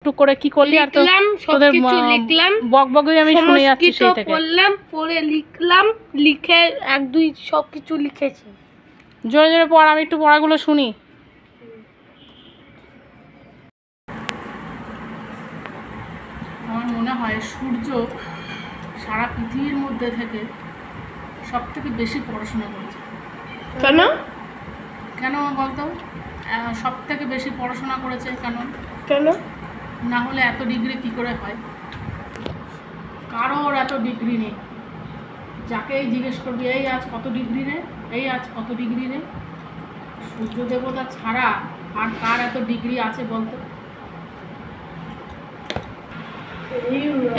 টুক করে কি করলি আর তো তোদের লিখলাম বকবকই আমি শুনে যাচ্ছি সেই থেকে পড়লাম পড়ে লিখলাম লিখে 1 2 সবকিছু লিখেছি জোরে জোরে পড় আমি একটু পড়াগুলো শুনি আমার মনে হয় সূর্য সারা পৃথিবীর মধ্যে থেকে সবথেকে বেশি পড়াশোনা করেছে কেন কেন বলতো সবথেকে বেশি পড়াশোনা করেছে কেন কেন না হলে এত ডিগ্রি কি করে হয় কারোর এত ডিগ্রি নেই যাকেই জিজ্ঞেস করবি এই আজ কত ডিগ্রি রে এই আজ কত ডিগ্রি রে সূর্য দেবতা ছাড়া আর কার এত ডিগ্রি আছে বলতো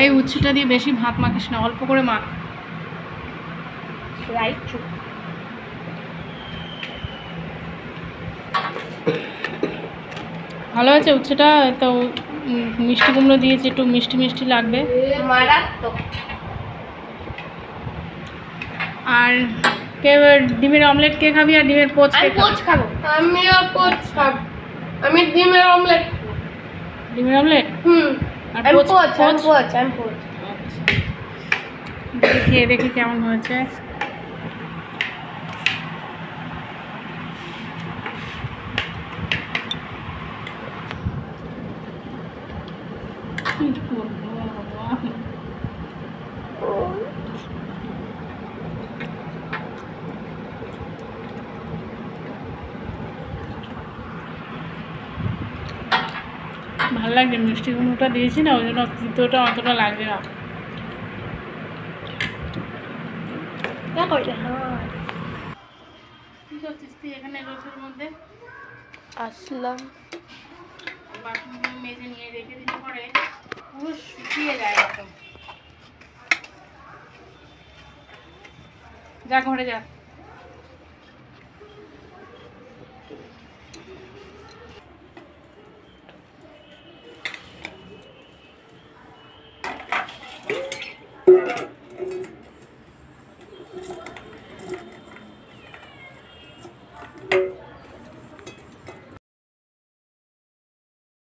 এই উচ্ছেটা দিয়ে বেশি ভাত মাখিস না অল্প করে মাখ রাইট ভালো হয়েছে উচ্ছেটা তো মিষ্টি কুমড়ো দিয়েছি একটু মিষ্টি মিষ্টি লাগবে মারাত্মক আর কে ডিমের অমলেট কে খাবি আর ডিমের পোচ কে খাবো আমিও পোচ খাবো আমি ডিমের অমলেট ডিমের অমলেট আর আমি পোচ দেখি কেমন হয়েছে ভালো লাগছে মিষ্টি কুমড়োটা দিয়েছি না ওই জন্য তিতোটা অতটা লাগছে না কি করছিস তুই এখানে রোদের মধ্যে আসলাম বাসনগুলো মেজে নিয়ে রেখে দিলে পরে পুরো শুকিয়ে যায় একদম যা ঘরে যা